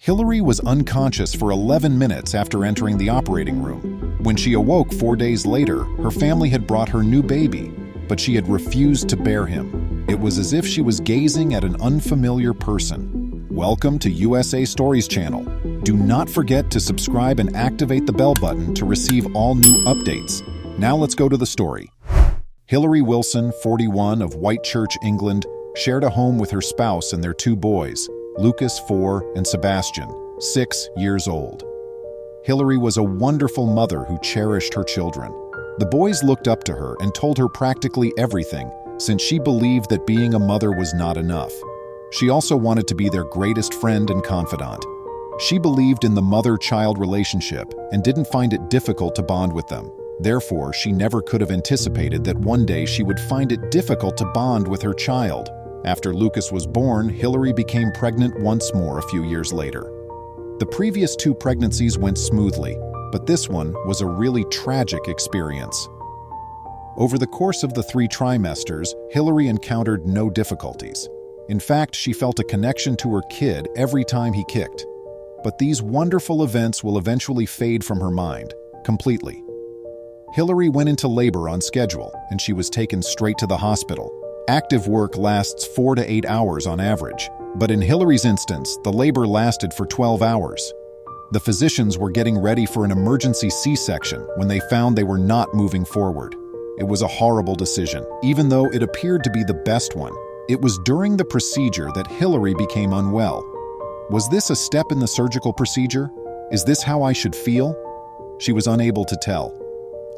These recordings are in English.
Hillary was unconscious for 11 minutes after entering the operating room. When she awoke 4 days later, her family had brought her new baby, but she had refused to bear him. It was as if she was gazing at an unfamiliar person. Welcome to USA Stories channel. Do not forget to subscribe and activate the bell button to receive all new updates. Now let's go to the story. Hillary Wilson, 41, of Whitechurch, England, shared a home with her spouse and their two boys, Lucas, 4, and Sebastian, 6 years old. Hillary was a wonderful mother who cherished her children. The boys looked up to her and told her practically everything, since she believed that being a mother was not enough. She also wanted to be their greatest friend and confidant. She believed in the mother-child relationship and didn't find it difficult to bond with them. Therefore, she never could have anticipated that one day she would find it difficult to bond with her child. After Lucas was born, Hillary became pregnant once more a few years later. The previous 2 pregnancies went smoothly, but this one was a really tragic experience. Over the course of the 3 trimesters, Hillary encountered no difficulties. In fact, she felt a connection to her kid every time he kicked. But these wonderful events will eventually fade from her mind, completely. Hillary went into labor on schedule, and she was taken straight to the hospital. Active work lasts 4 to 8 hours on average, but in Hillary's instance, the labor lasted for 12 hours. The physicians were getting ready for an emergency C-section when they found they were not moving forward. It was a horrible decision, even though it appeared to be the best one. It was during the procedure that Hillary became unwell. Was this a step in the surgical procedure? Is this how I should feel? She was unable to tell.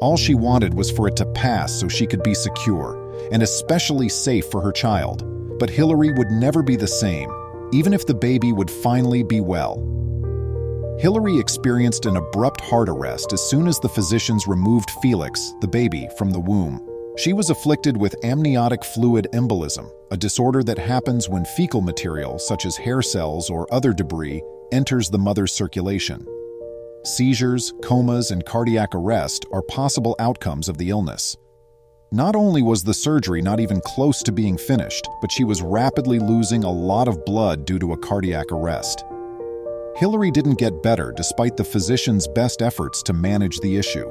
All she wanted was for it to pass so she could be secure, and especially safe for her child. But Hillary would never be the same, even if the baby would finally be well. Hillary experienced an abrupt heart arrest as soon as the physicians removed Felix, the baby, from the womb. She was afflicted with amniotic fluid embolism, a disorder that happens when fecal material, such as hair cells or other debris, enters the mother's circulation. Seizures, comas, and cardiac arrest are possible outcomes of the illness. Not only was the surgery not even close to being finished, but she was rapidly losing a lot of blood due to a cardiac arrest. Hillary didn't get better despite the physicians' best efforts to manage the issue.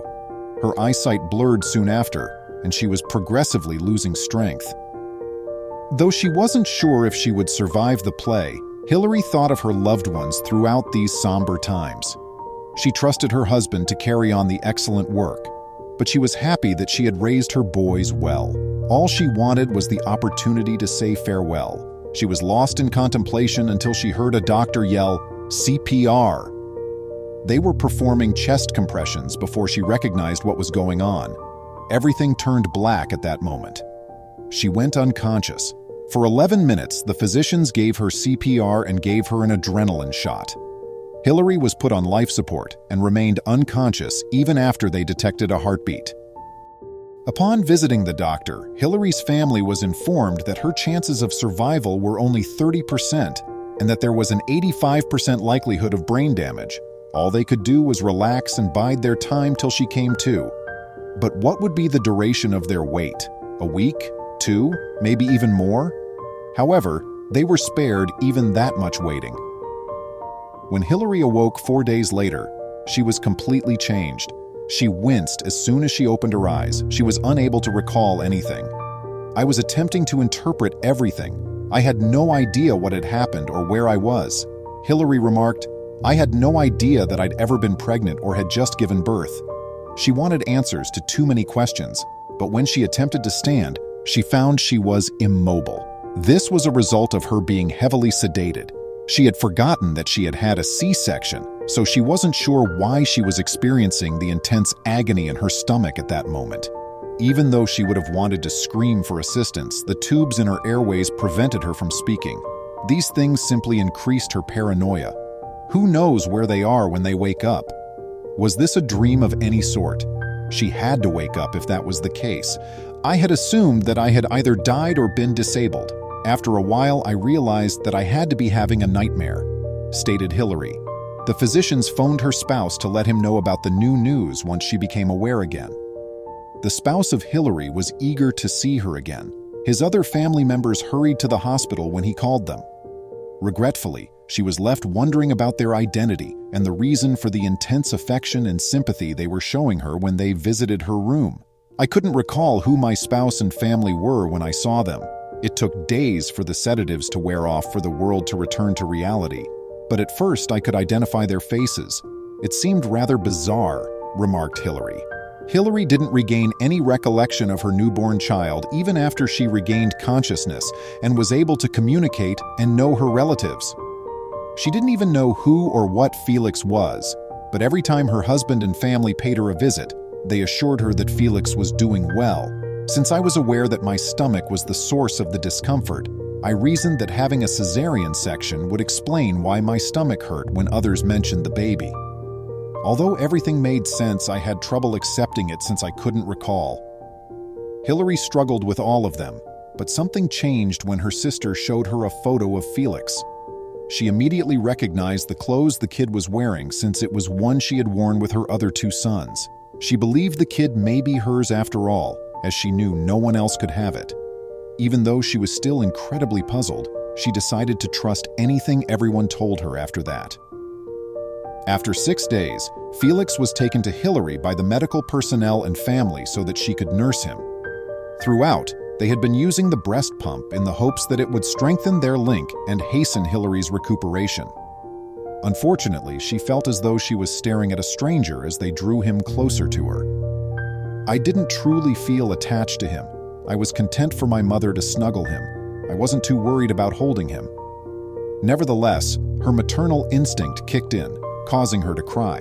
Her eyesight blurred soon after, and she was progressively losing strength. Though she wasn't sure if she would survive the play, Hillary thought of her loved ones throughout these somber times. She trusted her husband to carry on the excellent work, but she was happy that she had raised her boys well. All she wanted was the opportunity to say farewell. She was lost in contemplation until she heard a doctor yell, "CPR!" They were performing chest compressions before she recognized what was going on. Everything turned black at that moment. She went unconscious. For 11 minutes, the physicians gave her CPR and gave her an adrenaline shot. Hillary was put on life support and remained unconscious even after they detected a heartbeat. Upon visiting the doctor, Hillary's family was informed that her chances of survival were only 30% and that there was an 85% likelihood of brain damage. All they could do was relax and bide their time till she came to. But what would be the duration of their wait? A week? 2? Maybe even more? However, they were spared even that much waiting. When Hillary awoke 4 days later, she was completely changed. She winced as soon as she opened her eyes. She was unable to recall anything. I was attempting to interpret everything. I had no idea what had happened or where I was. Hillary remarked, "I had no idea that I'd ever been pregnant or had just given birth." She wanted answers to too many questions, but when she attempted to stand, she found she was immobile. This was a result of her being heavily sedated. She had forgotten that she had had a C-section, so she wasn't sure why she was experiencing the intense agony in her stomach at that moment. Even though she would have wanted to scream for assistance, the tubes in her airways prevented her from speaking. These things simply increased her paranoia. Who knows where they are when they wake up? Was this a dream of any sort? She had to wake up if that was the case. I had assumed that I had either died or been disabled. After a while, I realized that I had to be having a nightmare, stated Hillary. The physicians phoned her spouse to let him know about the new news once she became aware again. The spouse of Hillary was eager to see her again. His other family members hurried to the hospital when he called them. Regretfully, She was left wondering about their identity and the reason for the intense affection and sympathy they were showing her when they visited her room. I couldn't recall who my spouse and family were when I saw them. It took days for the sedatives to wear off for the world to return to reality, but at first I could identify their faces. It seemed rather bizarre, remarked Hillary. Hillary didn't regain any recollection of her newborn child even after she regained consciousness and was able to communicate and know her relatives. She didn't even know who or what Felix was, but every time her husband and family paid her a visit, they assured her that Felix was doing well. Since I was aware that my stomach was the source of the discomfort, I reasoned that having a cesarean section would explain why my stomach hurt when others mentioned the baby. Although everything made sense, I had trouble accepting it since I couldn't recall. Hillary struggled with all of them, but something changed when her sister showed her a photo of Felix. She immediately recognized the clothes the kid was wearing since it was one she had worn with her other two sons. She believed the kid may be hers after all, as she knew no one else could have it. Even though she was still incredibly puzzled, she decided to trust anything everyone told her after that. After 6 days, Felix was taken to Hillary by the medical personnel and family so that she could nurse him. Throughout, they had been using the breast pump in the hopes that it would strengthen their link and hasten Hillary's recuperation. Unfortunately, she felt as though she was staring at a stranger as they drew him closer to her. I didn't truly feel attached to him. I was content for my mother to snuggle him. I wasn't too worried about holding him. Nevertheless, her maternal instinct kicked in, causing her to cry.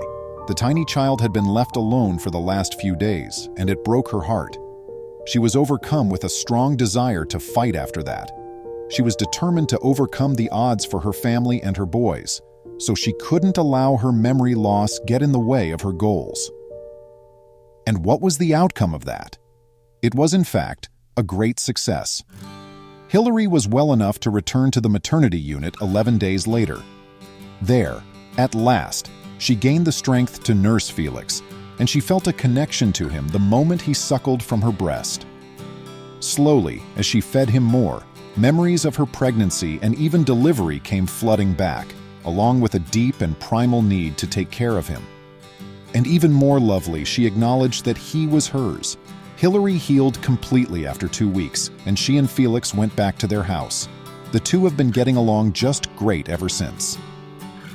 The tiny child had been left alone for the last few days, and it broke her heart. She was overcome with a strong desire to fight after that. She was determined to overcome the odds for her family and her boys, so she couldn't allow her memory loss get in the way of her goals. And what was the outcome of that? It was, in fact, a great success. Hillary was well enough to return to the maternity unit 11 days later. There, at last, she gained the strength to nurse Felix, and she felt a connection to him the moment he suckled from her breast. Slowly, as she fed him more, memories of her pregnancy and even delivery came flooding back, along with a deep and primal need to take care of him. And even more lovely, she acknowledged that he was hers. Hillary healed completely after 2 weeks, and she and Felix went back to their house. The two have been getting along just great ever since.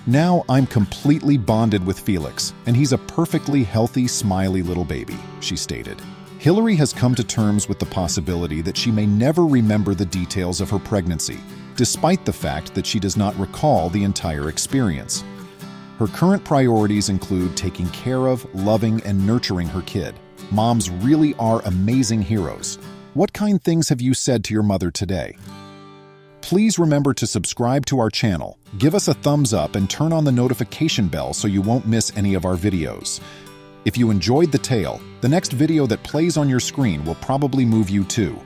Now I'm completely bonded with Felix, and he's a perfectly healthy, smiley little baby, she stated. Hillary has come to terms with the possibility that she may never remember the details of her pregnancy, despite the fact that she does not recall the entire experience. Her current priorities include taking care of, loving, and nurturing her kid. Moms really are amazing heroes. What kind things have you said to your mother today? Please remember to subscribe to our channel, give us a thumbs up, and turn on the notification bell so you won't miss any of our videos. If you enjoyed the tale, the next video that plays on your screen will probably move you too.